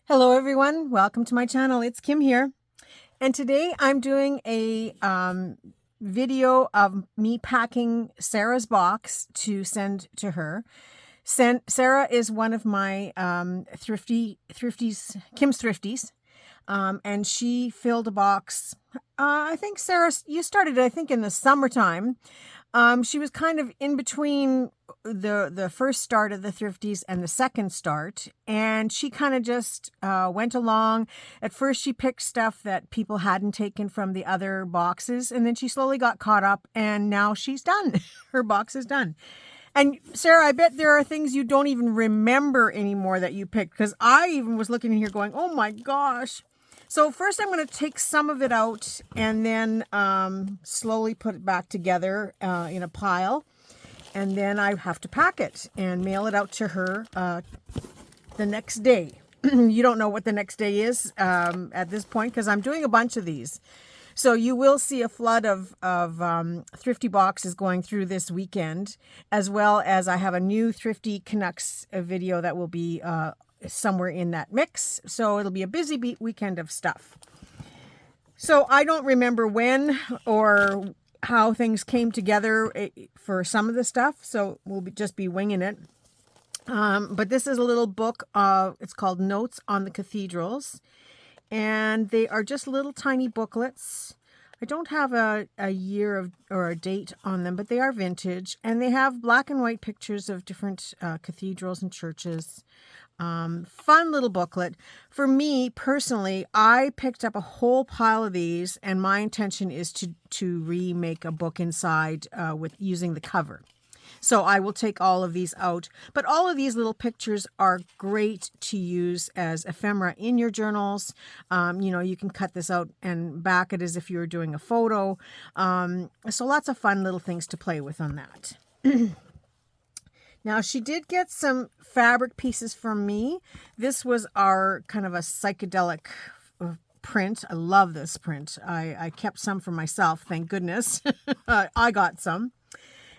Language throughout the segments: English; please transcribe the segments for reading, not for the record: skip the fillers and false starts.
Hello everyone, welcome to my channel. It's Kim here, and today I'm doing a video of me packing Sarah's box to send to her. Sarah is one of my Thriftees, Kim's Thriftees, and she filled a box. I think Sarah, you started I think in the summertime. She was kind of in between the first start of the Thriftees and the second start, and she kind of just went along. At first she picked stuff that people hadn't taken from the other boxes, and then she slowly got caught up, and now she's done. Her box is done. And Sarah, I bet there are things you don't even remember anymore that you picked, because I even was looking in here going, oh my gosh. So first I'm going to take some of it out and then slowly put it back together in a pile. And then I have to pack it and mail it out to her the next day. You don't know what the next day is at this point because I'm doing a bunch of these. So you will see a flood of Thrifty boxes going through this weekend, as well as I have a new Thrifty Canucks video that will be somewhere in that mix. So it'll be a busy weekend of stuff. So I don't remember when or how things came together for some of the stuff. So we'll just be winging it. But this is a little book. It's called Notes on the Cathedrals. And they are just little tiny booklets. I don't have a year or a date on them, but they are vintage. And they have black and white pictures of different cathedrals and churches. Fun little booklet. For me personally, I picked up a whole pile of these, and my intention is to remake a book inside with using the cover. So I will take all of these out, but all of these little pictures are great to use as ephemera in your journals. You can cut this out and back it as if you were doing a photo. So lots of fun little things to play with on that. Now, she did get some fabric pieces from me. This was our kind of a psychedelic print. I love this print. I kept some for myself, thank goodness. I got some.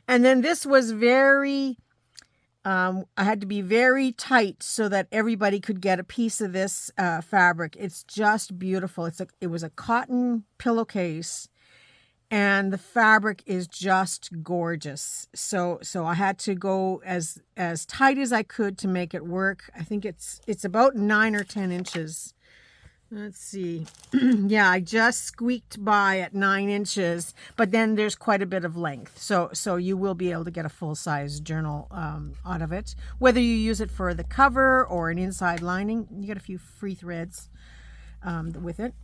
And then this was very, I had to be very tight so that everybody could get a piece of this fabric. It's just beautiful. It was a cotton pillowcase. And the fabric is just gorgeous. So I had to go as tight as I could to make it work. I think it's about 9 or 10 inches. Let's see. Yeah, I just squeaked by at 9 inches, but then there's quite a bit of length. So you will be able to get a full-size journal out of it. Whether you use it for the cover or an inside lining, you get a few free threads with it.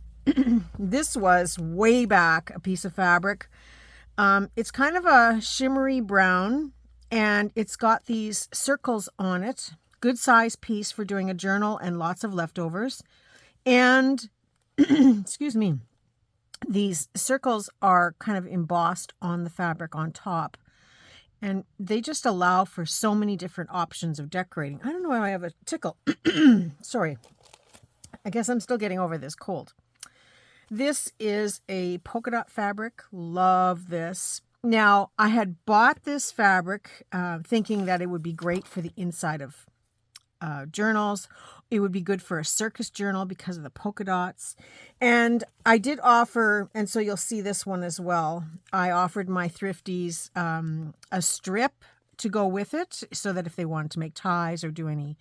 This was way back a piece of fabric. It's kind of a shimmery brown, and it's got these circles on it. Good size piece for doing a journal and lots of leftovers. And excuse me, these circles are kind of embossed on the fabric on top, and they just allow for so many different options of decorating. I don't know why I have a tickle. Sorry. I guess I'm still getting over this cold. This is a polka dot fabric. Love this. Now, I had bought this fabric thinking that it would be great for the inside of journals. It would be good for a circus journal because of the polka dots. And I did offer, and so you'll see this one as well, I offered my Thriftees a strip to go with it so that if they wanted to make ties or do any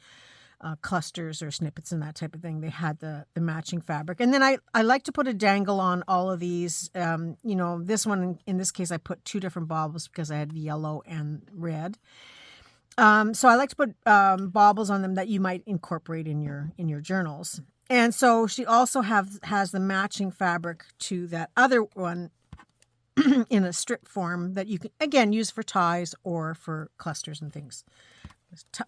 clusters or snippets and that type of thing, they had the matching fabric. And then I like to put a dangle on all of these. This one, in this case, I put 2 different baubles because I had yellow and red. So I like to put baubles on them that you might incorporate in your journals. And so she also has the matching fabric to that other one in a strip form that you can, again, use for ties or for clusters and things.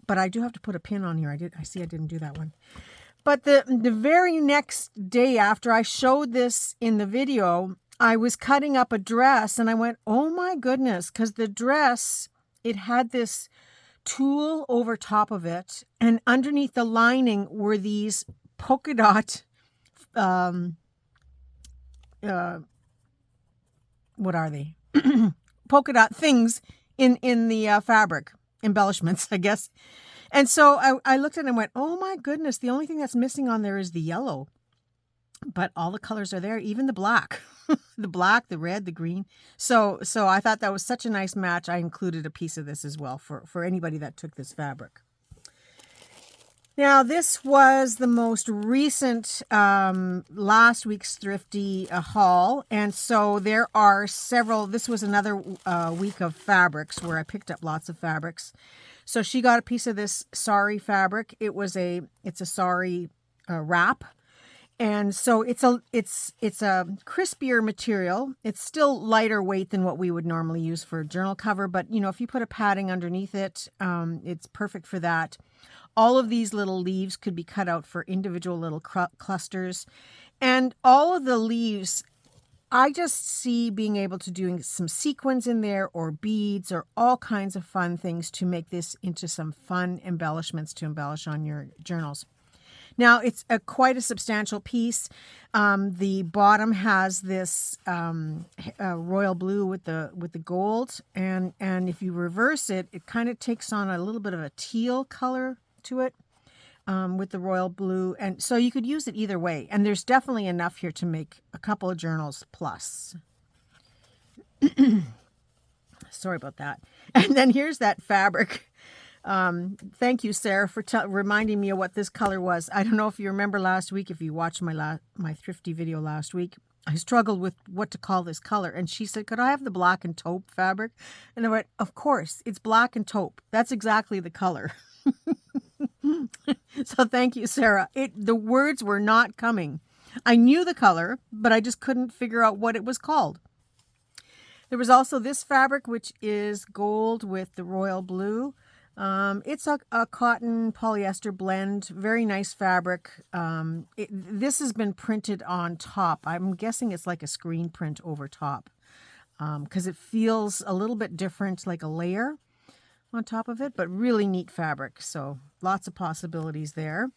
But I do have to put a pin on here. I see I didn't do that one. But the very next day after I showed this in the video, I was cutting up a dress and I went, oh my goodness, because the dress, it had this tulle over top of it, and underneath the lining were these polka dot what are they? Polka dot things in the fabric, embellishments, I guess. And so I looked at it and went, oh my goodness, the only thing that's missing on there is the yellow. But all the colors are there, even the black. The black, the red, the green. So I thought that was such a nice match. I included a piece of this as well for anybody that took this fabric. Now, this was the most recent last week's Thrifty haul. And so there are several. This was another week of fabrics where I picked up lots of fabrics. So she got a piece of this sari fabric. It's a sari wrap. And so it's a crispier material. It's still lighter weight than what we would normally use for a journal cover. But, you know, if you put a padding underneath it, it's perfect for that. All of these little leaves could be cut out for individual little clusters. And all of the leaves, I just see being able to do some sequins in there or beads or all kinds of fun things to make this into some fun embellishments to embellish on your journals. Now, it's quite a substantial piece. The bottom has this royal blue with the gold, and if you reverse it, it kind of takes on a little bit of a teal color to it with the royal blue. And so you could use it either way. And there's definitely enough here to make a couple of journals plus. Sorry about that. And then here's that fabric. Thank you, Sarah, for reminding me of what this color was. I don't know if you remember last week, if you watched my Thrifty video last week, I struggled with what to call this color. And she said, could I have the black and taupe fabric? And I went, of course, it's black and taupe. That's exactly the color. So thank you, Sarah. The words were not coming. I knew the color, but I just couldn't figure out what it was called. There was also this fabric, which is gold with the royal blue. It's a cotton polyester blend, very nice fabric. This has been printed on top. I'm guessing it's like a screen print over top, because it feels a little bit different, like a layer on top of it, but really neat fabric. So lots of possibilities there.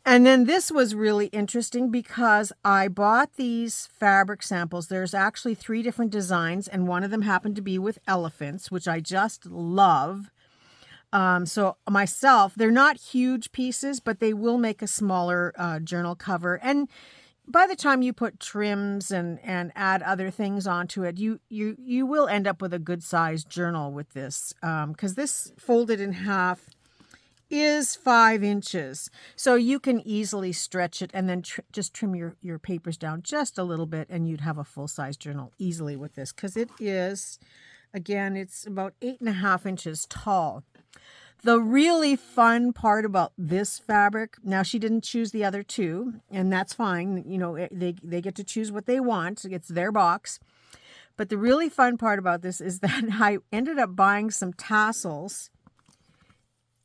And then this was really interesting because I bought these fabric samples. There's actually 3 different designs, and one of them happened to be with elephants, which I just love. So myself, they're not huge pieces, but they will make a smaller journal cover. And by the time you put trims and add other things onto it, you will end up with a good sized journal with this, because this folded in half is 5 inches. So you can easily stretch it and then just trim your papers down just a little bit, and you'd have a full size journal easily with this, because it is, again, it's about 8.5 inches tall. The really fun part about this fabric, now she didn't choose the other 2, and that's fine. You know, they get to choose what they want. It's their box. But the really fun part about this is that I ended up buying some tassels,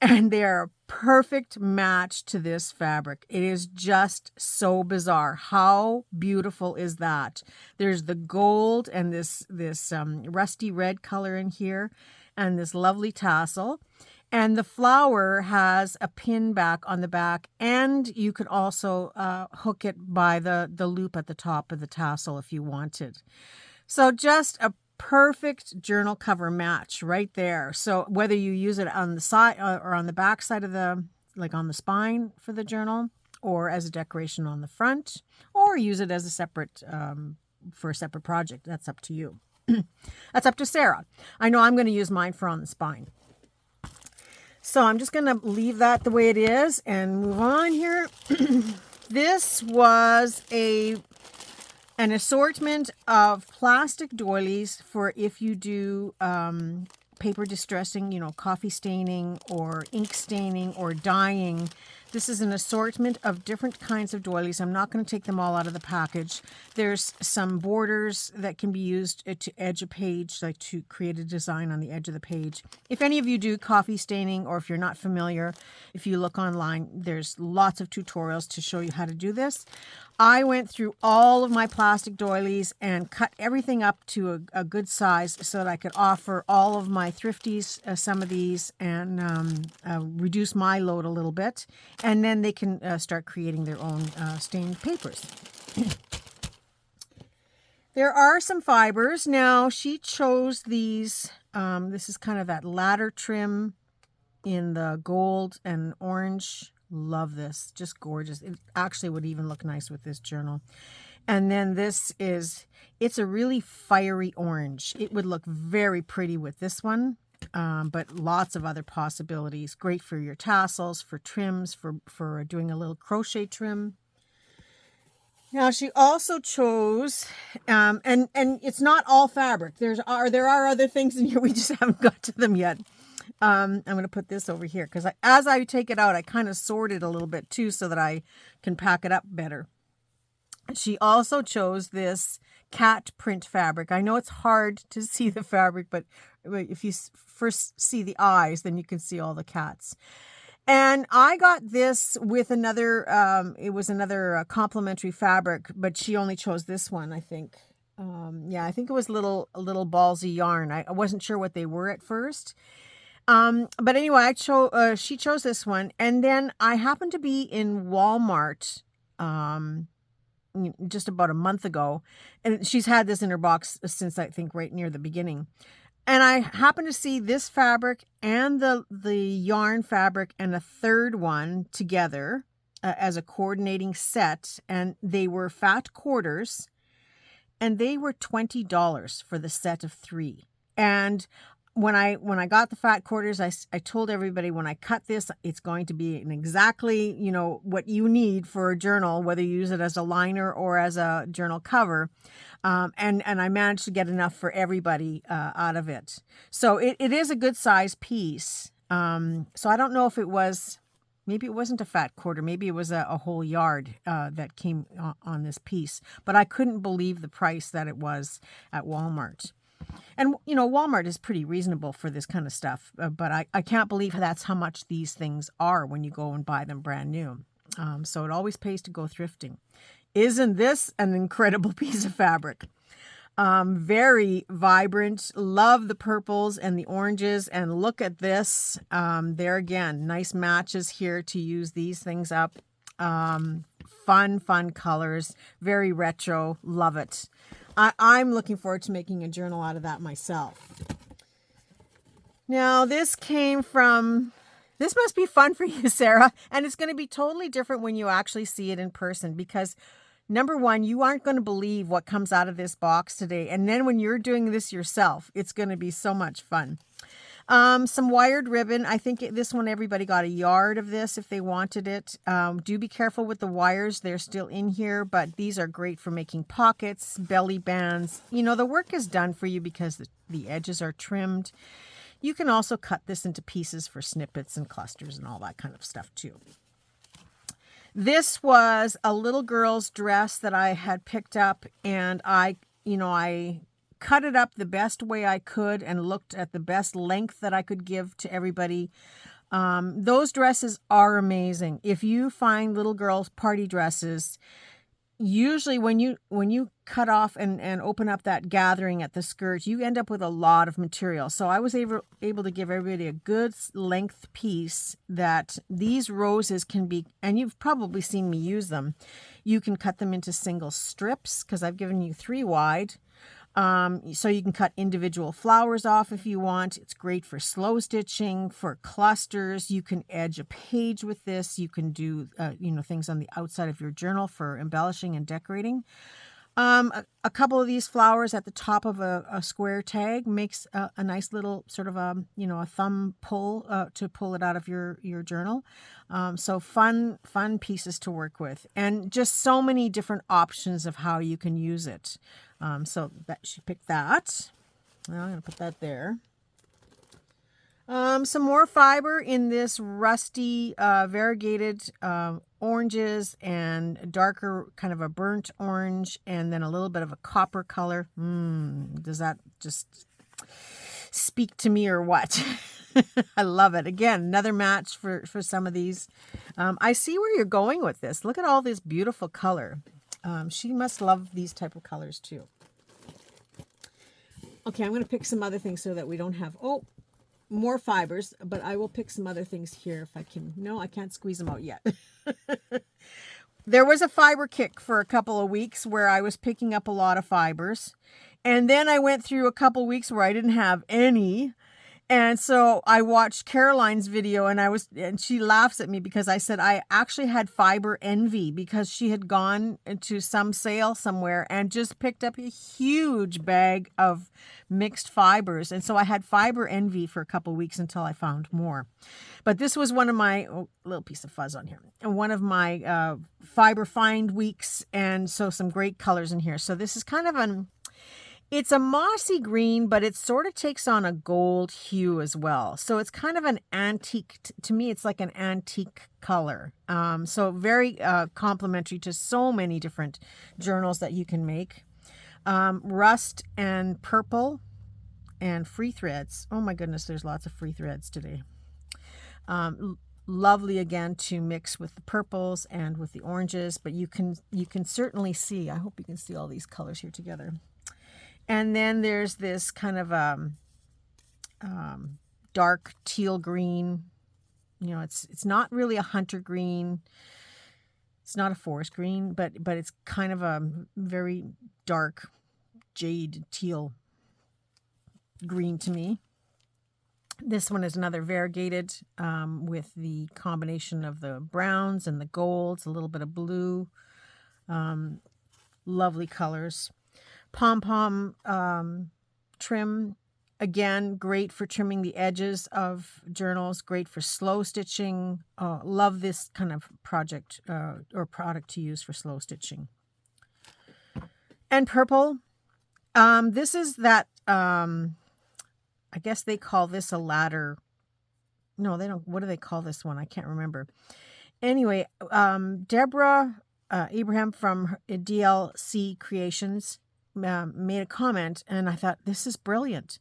and they are a perfect match to this fabric. It is just so bizarre. How beautiful is that? There's the gold and this rusty red color in here, and this lovely tassel. And the flower has a pin back on the back, and you could also hook it by the loop at the top of the tassel if you wanted. So just a perfect journal cover match right there. So whether you use it on the side or on the back side of like on the spine for the journal, or as a decoration on the front, or use it as a separate, for a separate project, that's up to you. That's up to Sarah. I know I'm going to use mine for on the spine. So I'm just going to leave that the way it is and move on here. This was an assortment of plastic doilies for if you do paper distressing, you know, coffee staining or ink staining or dyeing. This is an assortment of different kinds of doilies. I'm not going to take them all out of the package. There's some borders that can be used to edge a page, like to create a design on the edge of the page. If any of you do coffee staining, or if you're not familiar, if you look online, there's lots of tutorials to show you how to do this. I went through all of my plastic doilies and cut everything up to a good size so that I could offer all of my thrifties some of these and reduce my load a little bit. And then they can start creating their own stained papers. There are some fibers. Now, she chose these. This is kind of that ladder trim in the gold and orange. Love this. Just gorgeous. It actually would even look nice with this journal. And then this is, it's a really fiery orange. It would look very pretty with this one, but lots of other possibilities. Great for your tassels, for trims, for doing a little crochet trim. Now she also chose, and it's not all fabric. There are other things in here. We just haven't got to them yet. I'm going to put this over here because as I take it out, I kind of sort it a little bit too so that I can pack it up better. She also chose this cat print fabric. I know it's hard to see the fabric, but if you first see the eyes, then you can see all the cats. And I got this with another, it was another complimentary fabric, but she only chose this one, I think. Yeah, I think it was little ballsy yarn. I wasn't sure what they were at first. But anyway, she chose this one. And then I happened to be in Walmart, just about a month ago, and she's had this in her box since I think right near the beginning. And I happened to see this fabric and the yarn fabric and a third one together as a coordinating set, and they were fat quarters, and they were $20 for the set of 3. And when I got the fat quarters, I told everybody when I cut this, it's going to be an exactly, what you need for a journal, whether you use it as a liner or as a journal cover. And I managed to get enough for everybody out of it. So it is a good size piece. So I don't know if it was, maybe it wasn't a fat quarter. Maybe it was a whole yard that came on this piece. But I couldn't believe the price that it was at Walmart. And, Walmart is pretty reasonable for this kind of stuff, but I can't believe that's how much these things are when you go and buy them brand new. So it always pays to go thrifting. Isn't this an incredible piece of fabric? Very vibrant. Love the purples and the oranges. And look at this. There again, nice matches here to use these things up. Fun colors. Very retro. Love it. I'm looking forward to making a journal out of that myself. Now, this must be fun for you, Sarah. And it's going to be totally different when you actually see it in person because, number one, you aren't going to believe what comes out of this box today. And then when you're doing this yourself, it's going to be so much fun. Some wired ribbon. I think this one, everybody got a yard of this if they wanted it. Do be careful with the wires. They're still in here, but these are great for making pockets, belly bands. The work is done for you because the edges are trimmed. You can also cut this into pieces for snippets and clusters and all that kind of stuff too. This was a little girl's dress that I had picked up, and I cut it up the best way I could and looked at the best length that I could give to everybody. Those dresses are amazing. If you find little girls' party dresses, usually when you cut off and open up that gathering at the skirt, you end up with a lot of material. So I was able to give everybody a good length piece that these roses can be, and you've probably seen me use them. You can cut them into single strips because I've given you 3 wide. So you can cut individual flowers off if you want. It's great for slow stitching, for clusters. You can edge a page with this. You can do, things on the outside of your journal for embellishing and decorating. A couple of these flowers at the top of a square tag makes a nice little sort of a thumb pull to pull it out of your journal. So fun pieces to work with, and just so many different options of how you can use it. So that she picked that. Well, I'm going to put that there. Some more fiber in this rusty variegated oranges and darker kind of a burnt orange and then a little bit of a copper color. Does that just speak to me or what? I love it. Again, another match for some of these. I see where you're going with this. Look at all this beautiful color. She must love these type of colors too. Okay, I'm going to pick some other things so that we don't have, more fibers, but I will pick some other things here if I can. No, I can't squeeze them out yet. There was a fiber kick for a couple of weeks where I was picking up a lot of fibers. And then I went through a couple of weeks where I didn't have any. And so I watched Caroline's video and she laughs at me because I said I actually had fiber envy because she had gone to some sale somewhere and just picked up a huge bag of mixed fibers. And so I had fiber envy for a couple of weeks until I found more. But this was one of my, little piece of fuzz on here, and one of my fiber find weeks. And so some great colors in here. So this is kind of it's a mossy green, but it sort of takes on a gold hue as well. So it's kind of an antique, to me, it's like an antique color. So very complementary to so many different journals that you can make. Rust and purple and free threads. Oh my goodness, there's lots of free threads today. Lovely again to mix with the purples and with the oranges, but you can certainly see, I hope you can see all these colors here together. And then there's this kind of dark teal green. You know, it's not really a hunter green. It's not a forest green, but it's kind of a very dark jade teal green to me. This one is another variegated with the combination of the browns and the golds, a little bit of blue. Lovely colors. Pom-pom trim, again, great for trimming the edges of journals, great for slow stitching. Love this kind of project or product to use for slow stitching. And purple, this is that, I guess they call this a ladder. No, they don't. What do they call this one? I can't remember. Anyway, Deborah Abraham from DLC Creations made a comment, and I thought, this is brilliant.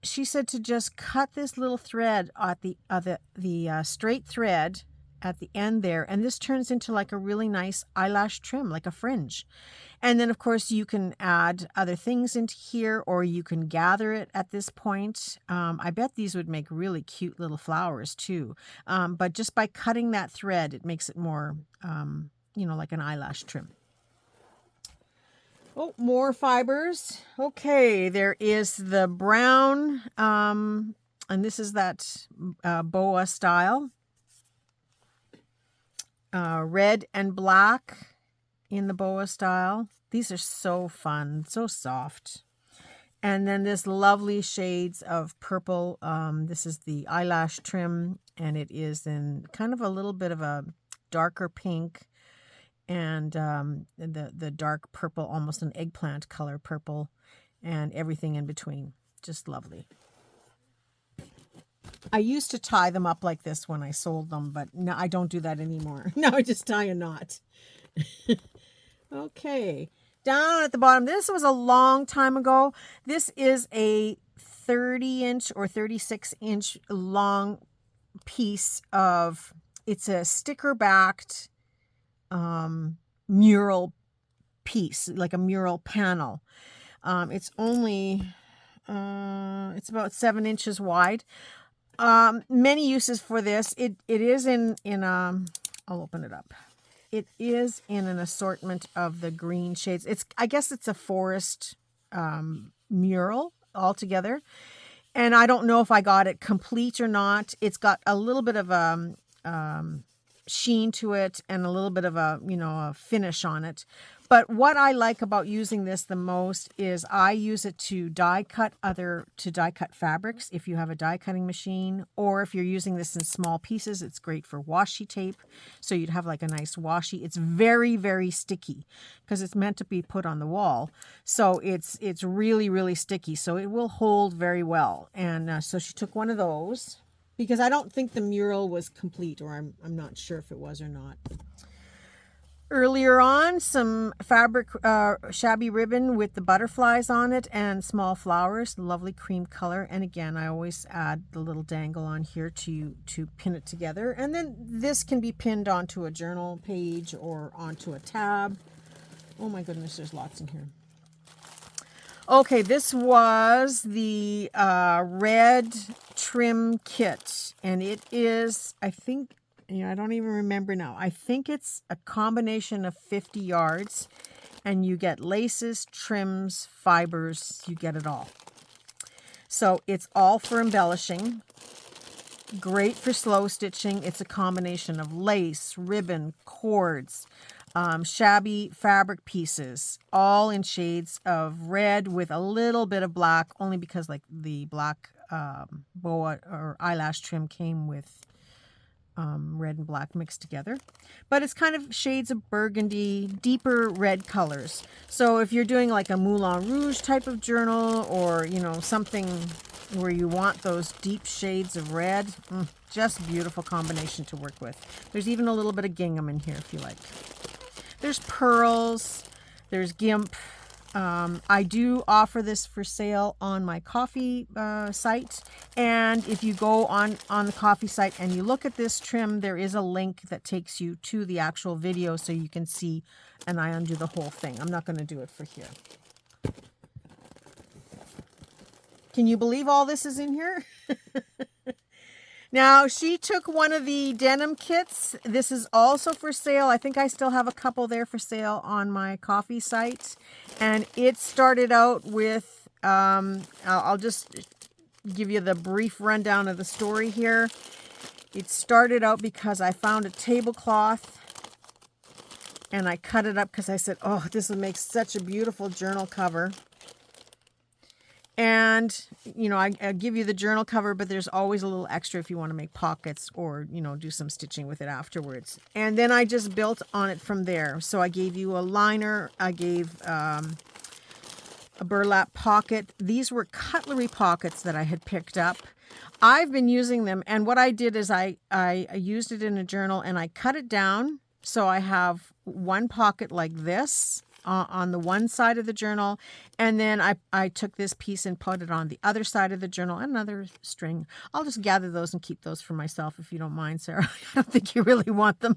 She said to just cut this little thread at the straight thread at the end there, and this turns into like a really nice eyelash trim, like a fringe. And then of course you can add other things into here, or you can gather it at this point. I bet these would make really cute little flowers too. But just by cutting that thread, it makes it more, like an eyelash trim. Oh, more fibers. Okay, there is the brown, and this is that boa style. Red and black in the boa style. These are so fun, so soft. And then this lovely shades of purple. This is the eyelash trim, and it is in kind of a little bit of a darker pink. And the dark purple, almost an eggplant color purple, and everything in between. Just lovely. I used to tie them up like this when I sold them, but no, I don't do that anymore. Now I just tie a knot. Okay, down at the bottom, this was a long time ago. This is a 30-inch or 36-inch long piece of, it's a sticker-backed mural piece, like a mural panel. It's only it's about 7 inches wide. Many uses for this. It is in I'll open it up. It is in an assortment of the green shades. I guess it's a forest mural altogether, and I don't know if I got it complete or not. It's got a little bit of a sheen to it and a little bit of a finish on it. But what I like about using this the most is I use it to die cut fabrics if you have a die cutting machine, or if you're using this in small pieces, it's great for washi tape. So you'd have like a nice washi. It's very, very sticky because it's meant to be put on the wall. So it's really, really sticky. So it will hold very well. And so she took one of those, because I don't think the mural was complete, or I'm not sure if it was or not. Earlier on, some fabric shabby ribbon with the butterflies on it and small flowers, lovely cream color. And again, I always add the little dangle on here to pin it together. And then this can be pinned onto a journal page or onto a tab. Oh my goodness, there's lots in here. Okay, this was the red trim kit, and it is, I think, I don't even remember now. I think it's a combination of 50 yards, and you get laces, trims, fibers, you get it all. So it's all for embellishing. Great for slow stitching. It's a combination of lace, ribbon, cords, shabby fabric pieces, all in shades of red with a little bit of black, only because like the black boa or eyelash trim came with red and black mixed together. But it's kind of shades of burgundy, deeper red colors. So if you're doing like a Moulin Rouge type of journal, or, you know, something where you want those deep shades of red, just beautiful combination to work with. There's even a little bit of gingham in here if you like. There's pearls, there's gimp. I do offer this for sale on my coffee site. And if you go on the coffee site and you look at this trim, there is a link that takes you to the actual video so you can see, and I undo the whole thing. I'm not going to do it for here. Can you believe all this is in here? Now, she took one of the denim kits. This is also for sale. I think I still have a couple there for sale on my coffee site. And it started out with, I'll just give you the brief rundown of the story here. It started out because I found a tablecloth and I cut it up because I said, oh, this would make such a beautiful journal cover. And, you know, I give you the journal cover, but there's always a little extra if you want to make pockets or, you know, do some stitching with it afterwards. And then I just built on it from there. So I gave you a liner. I gave a burlap pocket. These were cutlery pockets that I had picked up. I've been using them. And what I did is I used it in a journal and I cut it down. So I have one pocket like this on the one side of the journal, and then I took this piece and put it on the other side of the journal, another string. I'll just gather those and keep those for myself if you don't mind, Sarah. I don't think you really want them.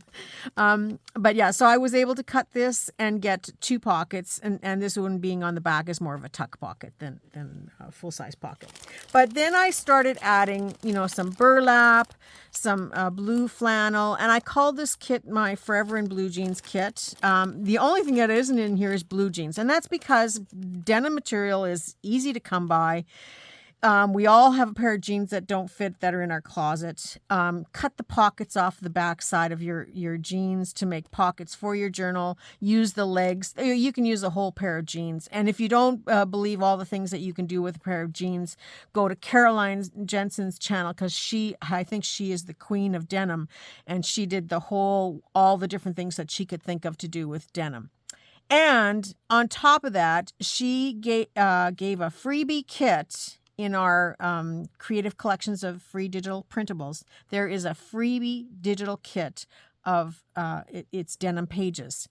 But yeah, so I was able to cut this and get two pockets, and this one being on the back is more of a tuck pocket than a full-size pocket. But then I started adding, you know, some burlap, some blue flannel, and I called this kit my Forever in Blue Jeans kit. The only thing that isn't in here is blue jeans, and that's because denim material is easy to come by. We all have a pair of jeans that don't fit that are in our closet. Cut the pockets off the back side of your jeans to make pockets for your journal. Use the legs. You can use a whole pair of jeans. And if you don't believe all the things that you can do with a pair of jeans, go to Caroline Jensen's channel, because I think she is the queen of denim, and she did all the different things that she could think of to do with denim. And on top of that, she gave a freebie kit in our creative collections of free digital printables. There is a freebie digital kit of it's denim pages,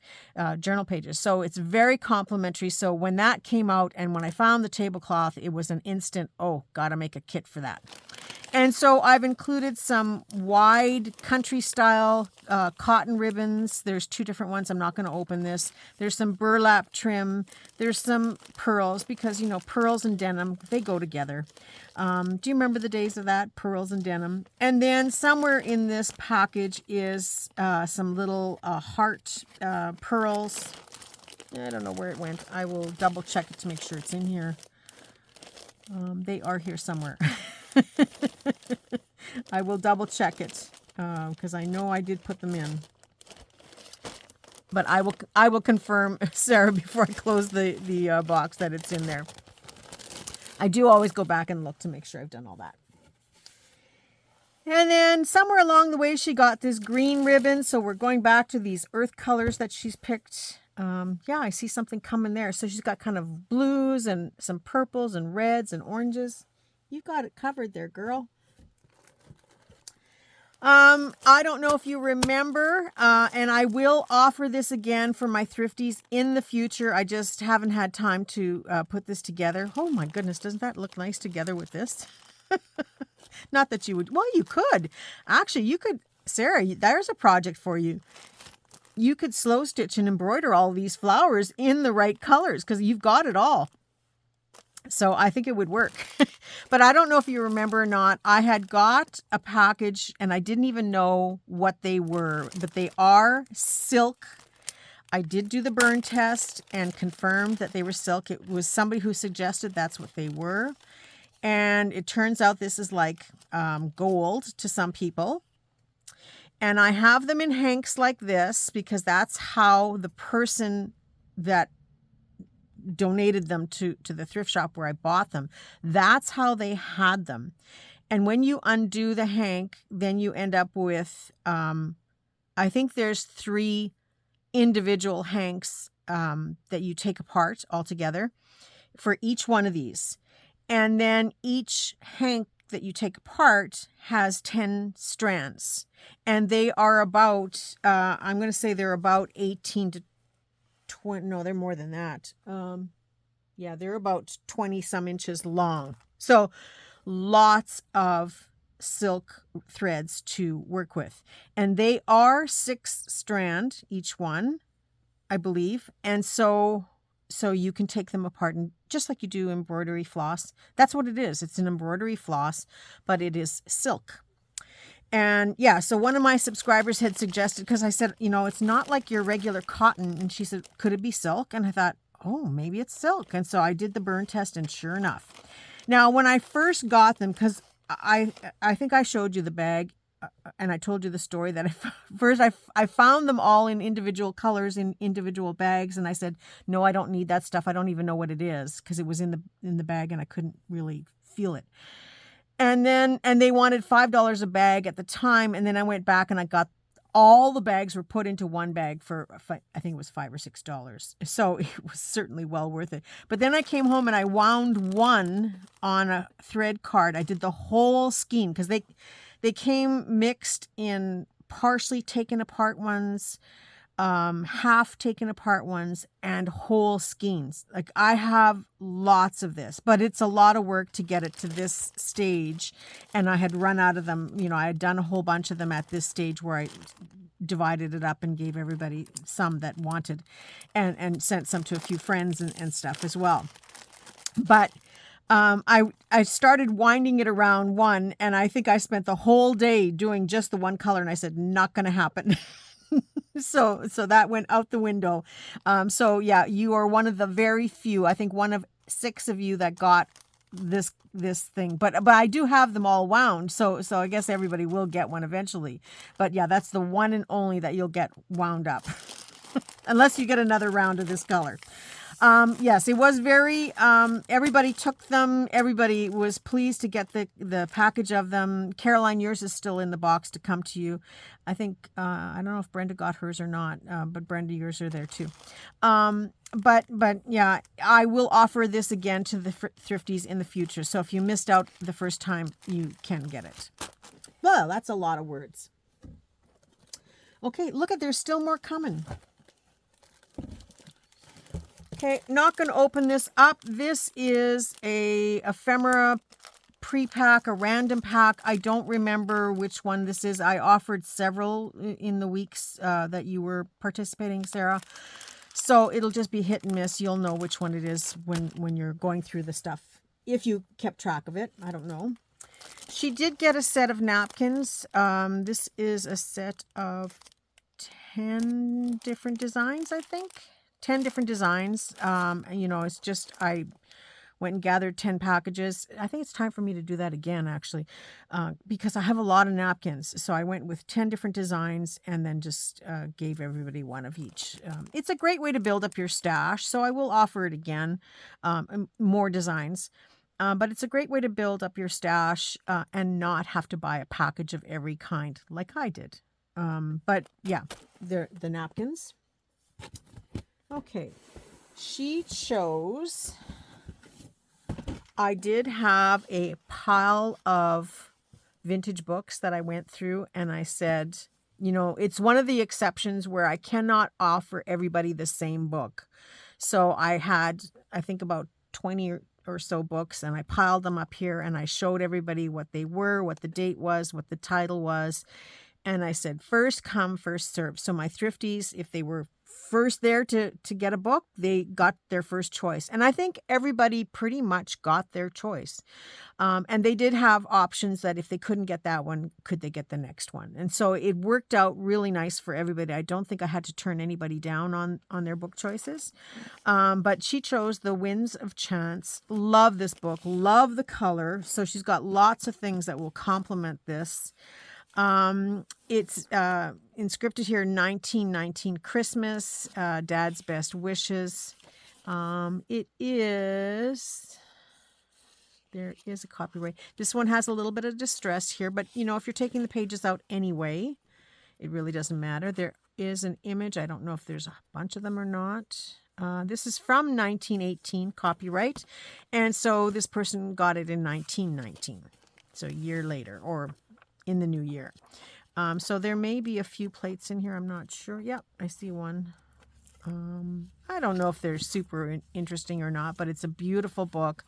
journal pages. So it's very complimentary. So when that came out and when I found the tablecloth, it was an instant, oh, gotta make a kit for that. And so I've included some wide country style cotton ribbons. There's two different ones. I'm not going to open this. There's some burlap trim. There's some pearls, because, you know, pearls and denim, they go together. Do you remember the days of that? Pearls and denim. And then somewhere in this package is some little heart pearls. I don't know where it went. I will double check it to make sure it's in here. They are here somewhere. I will double check it because I know I did put them in. But I will confirm, Sarah, before I close the box that it's in there. I do always go back and look to make sure I've done all that. And then somewhere along the way, she got this green ribbon. So we're going back to these earth colors that she's picked. Yeah, I see something coming there. So she's got kind of blues and some purples and reds and oranges. You got it covered there, girl. I don't know if you remember, and I will offer this again for my thrifties in the future. I just haven't had time to put this together. Oh my goodness, doesn't that look nice together with this? Not that you would, well, you could. Actually, you could, Sarah, there's a project for you. You could slow stitch and embroider all these flowers in the right colors, because you've got it all. So I think it would work. But I don't know if you remember or not. I had got a package and I didn't even know what they were, but they are silk. I did do the burn test and confirmed that they were silk. It was somebody who suggested that's what they were. And it turns out this is like gold to some people. And I have them in hanks like this because that's how the person that donated them to the thrift shop where I bought them, that's how they had them. And when you undo the hank, then you end up with, I think there's 3 individual hanks that you take apart altogether for each one of these. And then each hank that you take apart has 10 strands. And they are about, I'm going to say they're about 18 to 20, no, they're more than that. Yeah, they're about 20 some inches long. So lots of silk threads to work with. And they are 6 strand each one, I believe. And so you can take them apart, and just like you do embroidery floss. That's what it is. It's an embroidery floss, but it is silk. And yeah, so one of my subscribers had suggested, because I said, it's not like your regular cotton. And she said, could it be silk? And I thought, oh, maybe it's silk. And so I did the burn test, and sure enough. Now, when I first got them, because I think I showed you the bag, and I told you the story that I found them all in individual colors in individual bags, and I said, no, I don't need that stuff. I don't even know what it is, because it was in the bag and I couldn't really feel it. And they wanted $5 a bag at the time, and then I went back and I got all the bags were put into one bag for, I think it was $5 or $6. So it was certainly well worth it. But then I came home and I wound one on a thread card. I did the whole skein because they came mixed in partially taken apart ones, half taken apart ones, and whole skeins. Like, I have lots of this, but it's a lot of work to get it to this stage. And I had run out of them. I had done a whole bunch of them at this stage where I divided it up and gave everybody some that wanted, and sent some to a few friends and stuff as well. But I started winding it around one, and I think I spent the whole day doing just the one color, and I said, not going to happen. So that went out the window. So yeah, you are one of the very few, I think one of 6 of you that got this thing, but I do have them all wound. So I guess everybody will get one eventually, but yeah, that's the one and only that you'll get wound up unless you get another round of this color. Yes, it was very, everybody took them. Everybody was pleased to get the package of them. Caroline, yours is still in the box to come to you. I think, I don't know if Brenda got hers or not, but Brenda, yours are there too. But yeah, I will offer this again to the Thriftees in the future. So if you missed out the first time, you can get it. Well, that's a lot of words. Okay, look there's still more coming. Okay, not going to open this up. This is a ephemera pre-pack, a random pack. I don't remember which one this is. I offered several in the weeks that you were participating, Sarah. So it'll just be hit and miss. You'll know which one it is when you're going through the stuff. If you kept track of it, I don't know. She did get a set of napkins. This is a set of 10 different designs, I think. 10 different designs. It's just, I went and gathered 10 packages. I think it's time for me to do that again, actually, because I have a lot of napkins. So I went with 10 different designs and then just gave everybody one of each. It's a great way to build up your stash. So I will offer it again, more designs. But it's a great way to build up your stash and not have to buy a package of every kind like I did. But yeah, the napkins. Okay, she chose, I did have a pile of vintage books that I went through, and I said, it's one of the exceptions where I cannot offer everybody the same book. So I had, I think, about 20 or so books, and I piled them up here, and I showed everybody what they were, what the date was, what the title was. And I said, first come, first serve. So my Thriftees, if they were first there to get a book, they got their first choice. And I think everybody pretty much got their choice. And they did have options that if they couldn't get that one, could they get the next one? And so it worked out really nice for everybody. I don't think I had to turn anybody down on their book choices. But she chose The Winds of Chance. Love this book. Love the color. So she's got lots of things that will complement this. It's inscripted here, 1919 Christmas, Dad's Best Wishes. There is a copyright. This one has a little bit of distress here, but you know, if you're taking the pages out anyway, it really doesn't matter. There is an image. I don't know if there's a bunch of them or not. This is from 1918, copyright. And so this person got it in 1919. So a year later, or in the new year. So there may be a few plates in here. I'm not sure. Yep, I see one. I don't know if they're super interesting or not, but it's a beautiful book.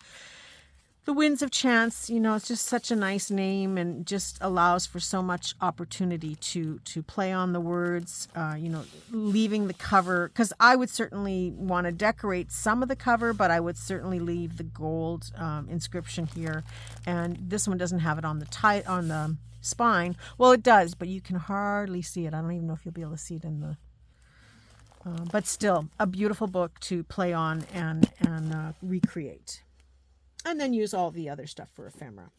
The Winds of Chance, you know, it's just such a nice name and just allows for so much opportunity to play on the words, you know, leaving the cover, because I would certainly want to decorate some of the cover, but I would certainly leave the gold inscription here. And this one doesn't have it on the spine. Well, it does, but you can hardly see it. I don't even know if you'll be able to see it in the... but still, a beautiful book to play on and recreate. And then use all the other stuff for ephemera.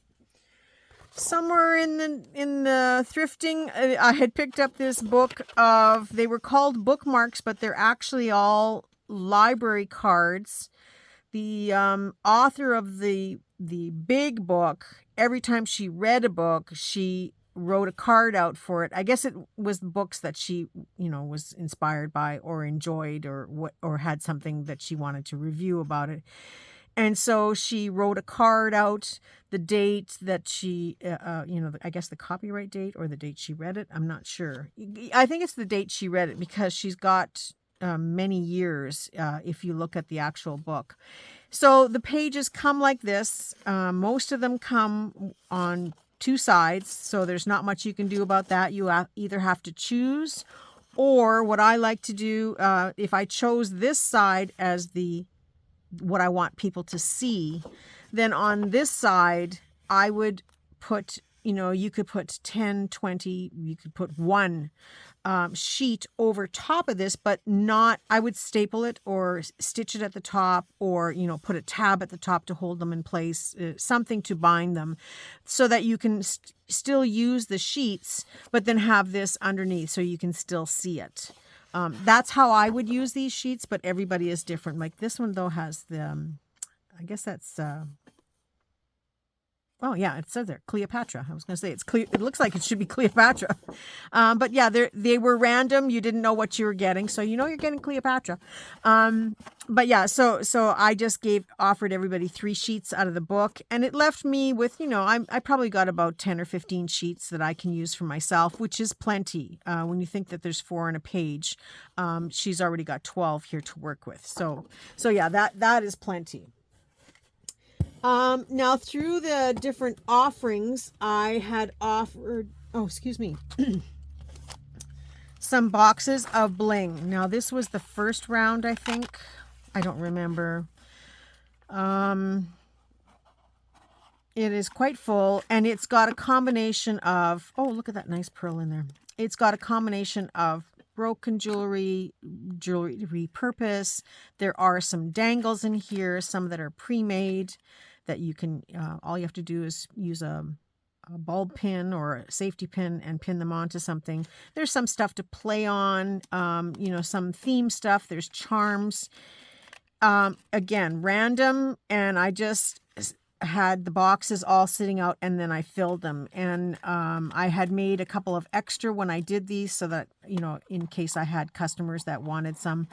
Somewhere in the thrifting, I had picked up this book of, they were called bookmarks, but they're actually all library cards. The author of the big book, every time she read a book, she wrote a card out for it. I guess it was books that she, you know, was inspired by or enjoyed or had something that she wanted to review about it. And so she wrote a card out, the date that she, you know, I guess the copyright date or the date she read it. I'm not sure. I think it's the date she read it because she's got many years if you look at the actual book. So the pages come like this. Most of them come on two sides, so there's not much you can do about that. You either have to choose, or what I like to do, if I chose this side as what I want people to see, then on this side, I would put, you know, you could put 10, 20, you could put one sheet over top of this, but not, I would staple it or stitch it at the top, or, you know, put a tab at the top to hold them in place, something to bind them so that you can still use the sheets, but then have this underneath so you can still see it. That's how I would use these sheets, but everybody is different. Like this one, though, has the, I guess that's, oh, yeah, it says there, Cleopatra. I was going to say it looks like it should be Cleopatra. But yeah, they were random. You didn't know what you were getting. So you know you're getting Cleopatra. But yeah, so I just offered everybody 3 sheets out of the book. And it left me with, you know, I probably got about 10 or 15 sheets that I can use for myself, which is plenty. When you think that there's 4 on a page, she's already got 12 here to work with. So yeah, that is plenty. Now through the different offerings, I had offered, some boxes of bling. Now this was the first round, I think. I don't remember. It is quite full, and it's got a combination of, oh, look at that nice pearl in there. It's got a combination of broken jewelry repurpose. There are some dangles in here, some that are pre-made that you can, all you have to do is use a bulb pin or a safety pin and pin them onto something. There's some stuff to play on, you know, some theme stuff. There's charms. Again, random, and I just had the boxes all sitting out, and then I filled them. And I had made a couple of extra when I did these so that, you know, in case I had customers that wanted some.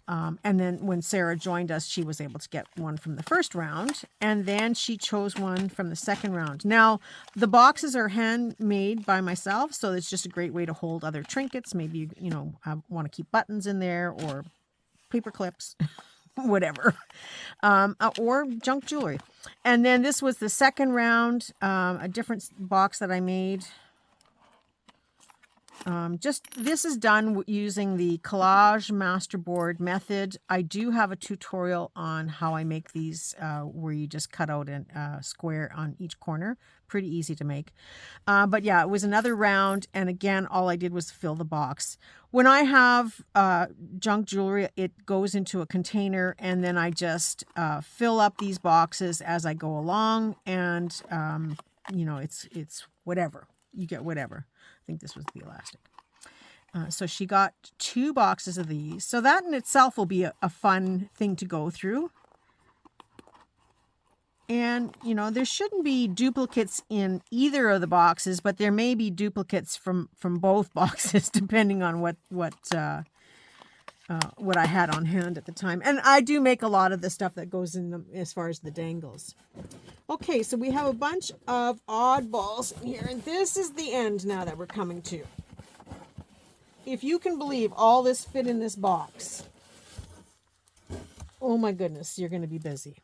And then when Sara joined us, she was able to get one from the first round, and then she chose one from the second round. Now, the boxes are handmade by myself, so it's just a great way to hold other trinkets. Maybe you know, want to keep buttons in there or paper clips, whatever, or junk jewelry. And then this was the second round, a different box that I made. Just this is done using the collage masterboard method. I do have a tutorial on how I make these where you just cut out a square on each corner. Pretty easy to make. But yeah, it was another round, and again, all I did was fill the box. When I have junk jewelry, it goes into a container, and then I just fill up these boxes as I go along, and you know, it's whatever. You get whatever. I think this was the elastic. So she got 2 boxes of these. So that in itself will be a fun thing to go through. And, you know, there shouldn't be duplicates in either of the boxes, but there may be duplicates from both boxes, depending on what I had on hand at the time. And I do make a lot of the stuff that goes in them as far as the dangles. Okay, so we have a bunch of oddballs in here, and this is the end now that we're coming to. If you can believe all this fit in this box. Oh my goodness, you're going to be busy.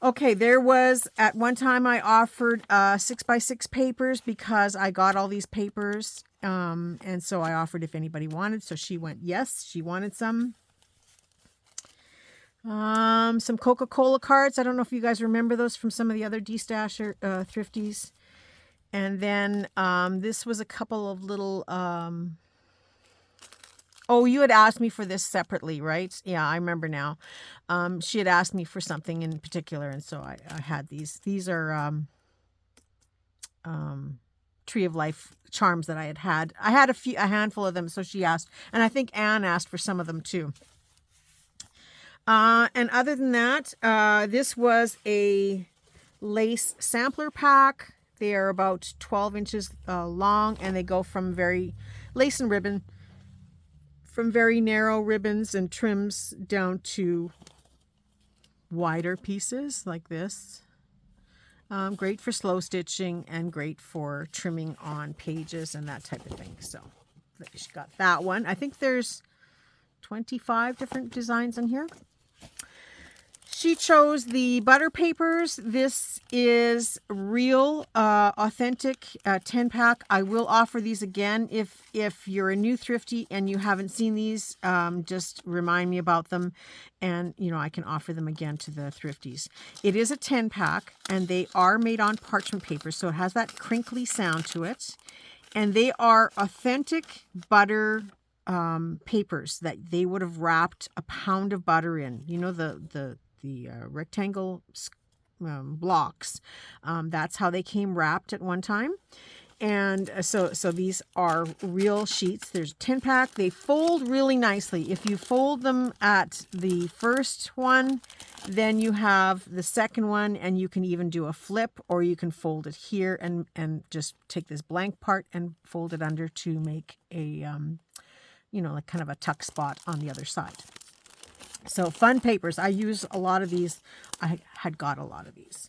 Okay, there was, at one time I offered 6x6 papers because I got all these papers. And so I offered if anybody wanted. So she went, yes, she wanted some. Some Coca-Cola cards. I don't know if you guys remember those from some of the other destash or Thriftees. And then this was a couple of little... Oh, you had asked me for this separately, right? Yeah, I remember now. She had asked me for something in particular, and so I had these. These are Tree of Life charms that I had. I had a handful of them, so she asked, and I think Anne asked for some of them too. And other than that, this was a lace sampler pack. They are about 12 inches long, and they go from lace and ribbon, from very narrow ribbons and trims down to wider pieces like this. Great for slow stitching and great for trimming on pages and that type of thing. So she got that one. I think there's 25 different designs in here. She chose the butter papers. This is real, authentic 10-pack. I will offer these again. If you're a new thrifty and you haven't seen these, just remind me about them. And, you know, I can offer them again to the Thriftees. It is a 10-pack, and they are made on parchment paper, so it has that crinkly sound to it. And they are authentic butter papers that they would have wrapped a pound of butter in. You know, the rectangle blocks. That's how they came wrapped at one time. And so these are real sheets. There's a 10-pack. They fold really nicely. If you fold them at the first one, then you have the second one, and you can even do a flip, or you can fold it here and just take this blank part and fold it under to make a, you know, like kind of a tuck spot on the other side. So fun papers. I use a lot of these. I had got a lot of these.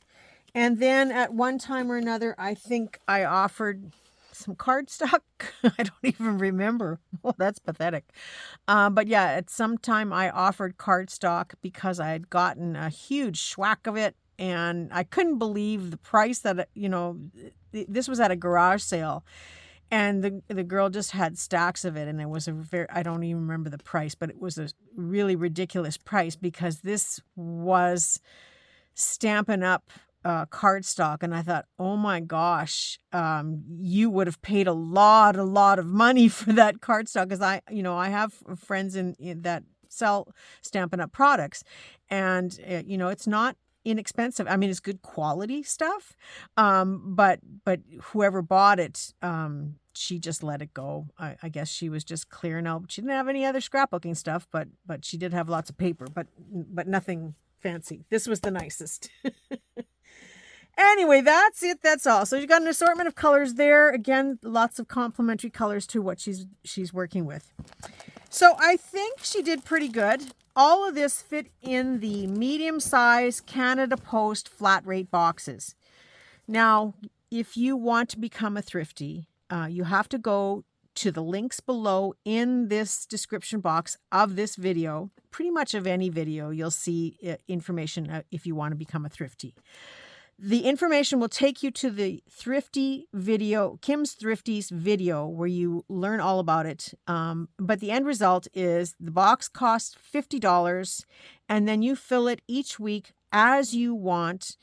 And then at one time or another, I think I offered some cardstock. I don't even remember. Well, that's pathetic. But yeah, at some time I offered cardstock because I had gotten a huge schwack of it. And I couldn't believe the price that, you know, this was at a garage sale. And the girl just had stacks of it, and it was I don't even remember the price, but it was a really ridiculous price because this was Stampin' Up! Cardstock. And I thought, oh my gosh, you would have paid a lot of money for that cardstock, because I have friends in that sell Stampin' Up! Products, and you know, it's not inexpensive. I mean, it's good quality stuff. But whoever bought it, she just let it go. I guess she was just clearing out. She didn't have any other scrapbooking stuff, but she did have lots of paper, but nothing fancy. This was the nicest. Anyway, that's it. That's all. So you got an assortment of colors there. Again, lots of complementary colors to what she's working with. So I think she did pretty good. All of this fit in the medium-size Canada Post flat rate boxes. Now, if you want to become a thrifty, you have to go to the links below in this description box of this video. Pretty much of any video, you'll see information if you want to become a thrifty. The information will take you to the Thrifty video, Kim's Thriftees video, where you learn all about it. But the end result is the box costs $50, and then you fill it each week as you want.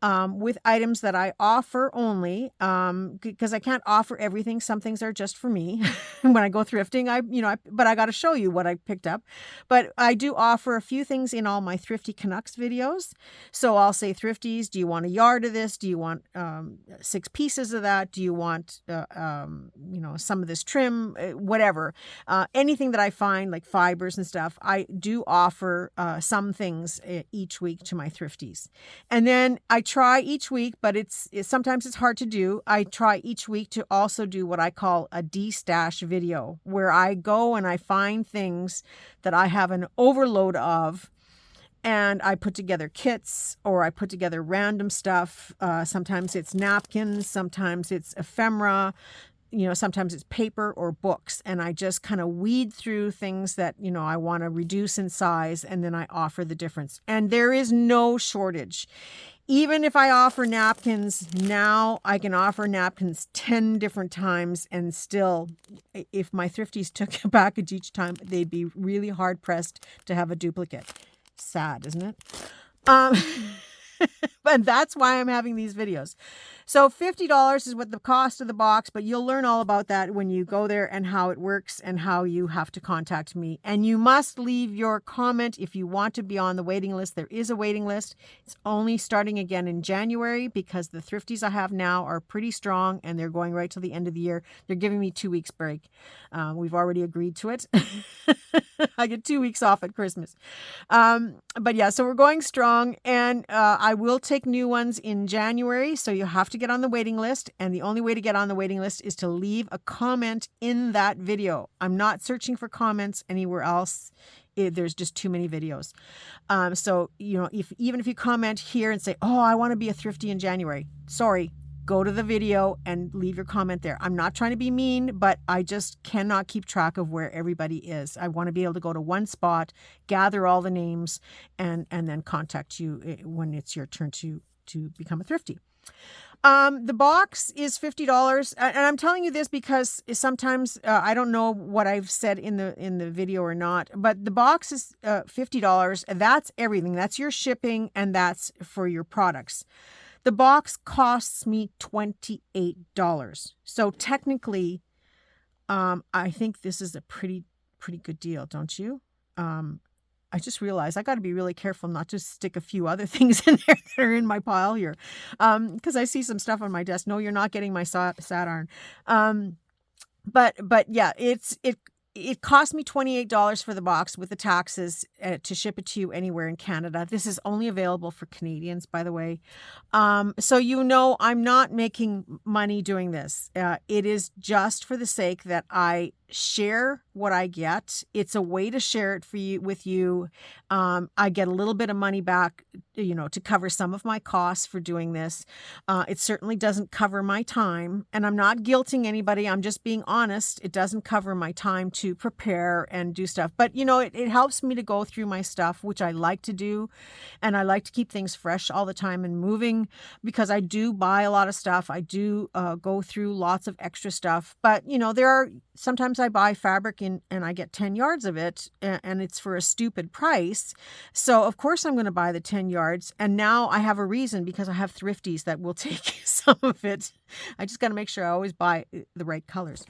With items that I offer only, because I can't offer everything. Some things are just for me. When I go thrifting, but I got to show you what I picked up. But I do offer a few things in all my Thrifty Canucks videos. So I'll say, Thriftees, do you want a yard of this? Do you want 6 pieces of that? Do you want, some of this trim, whatever. Anything that I find, like fibers and stuff, I do offer some things each week to my Thriftees. And then I try each week, but sometimes it's hard to do. I try each week to also do what I call a destash video, where I go and I find things that I have an overload of, and I put together kits, or I put together random stuff. Sometimes it's napkins, sometimes it's ephemera, sometimes it's paper or books, and I just kind of weed through things that, I want to reduce in size, and then I offer the difference. And there is no shortage. Even if I offer napkins now, I can offer napkins 10 different times, and still, if my Thriftees took a package each time, they'd be really hard pressed to have a duplicate. Sad, isn't it? But that's why I'm having these videos. So $50 is what the cost of the box, but you'll learn all about that when you go there, and how it works, and how you have to contact me. And you must leave your comment if you want to be on the waiting list. There is a waiting list. It's only starting again in January, because the Thriftees I have now are pretty strong, and they're going right till the end of the year. They're giving me 2 weeks break. We've already agreed to it. I get 2 weeks off at Christmas. But yeah, so we're going strong, and I will take new ones in January. So you have to get on the waiting list, and the only way to get on the waiting list is to leave a comment in that video. I'm not searching for comments anywhere else. There's just too many videos. So, even if you comment here and say, oh, I want to be a thrifty in January, sorry, go to the video and leave your comment there. I'm not trying to be mean, but I just cannot keep track of where everybody is. I want to be able to go to one spot, gather all the names, and then contact you when it's your turn to become a thrifty. The box is $50, and I'm telling you this because sometimes I don't know what I've said in the video or not, but the box is $50. That's everything. That's your shipping, and that's for your products. The box costs me $28. So technically, I think this is a pretty good deal, don't you? I just realized I got to be really careful not to stick a few other things in there that are in my pile here. Because I see some stuff on my desk. No, you're not getting my Saturn. But yeah, it cost me $28 for the box with the taxes to ship it to you anywhere in Canada. This is only available for Canadians, by the way. So I'm not making money doing this. It is just for the sake that I share what I get. It's a way to share it with you. I get a little bit of money back, to cover some of my costs for doing this. It certainly doesn't cover my time, and I'm not guilting anybody. I'm just being honest. It doesn't cover my time to prepare and do stuff, but it helps me to go through my stuff, which I like to do. And I like to keep things fresh all the time and moving, because I do buy a lot of stuff. I do go through lots of extra stuff, but sometimes I buy fabric and I get 10 yards of it, and it's for a stupid price. So of course I'm going to buy the 10 yards. And now I have a reason, because I have Thriftees that will take some of it. I just got to make sure I always buy the right colors.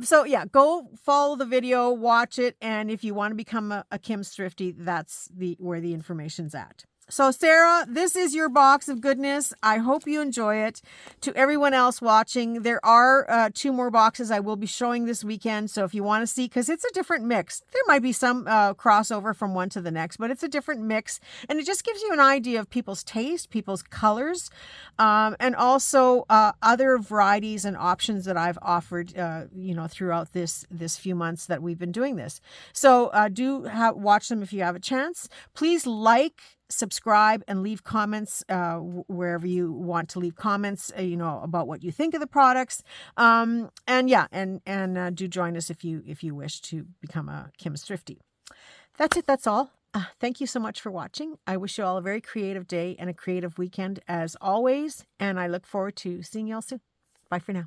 So yeah, go follow the video, watch it. And if you want to become a Kim's Thrifty, that's where the information's at. So Sara, this is your box of goodness. I hope you enjoy it. To everyone else watching, there are 2 more boxes I will be showing this weekend. So if you want to see, because it's a different mix, there might be some crossover from one to the next, but it's a different mix. And it just gives you an idea of people's taste, people's colors, and also other varieties and options that I've offered, throughout this few months that we've been doing this. So watch them if you have a chance. Please subscribe and leave comments wherever you want to leave comments, about what you think of the products. And do join us if you wish to become a Kim's Thrifty. That's it. That's all. Thank you so much for watching. I wish you all a very creative day and a creative weekend as always, and I look forward to seeing you all soon. Bye for now.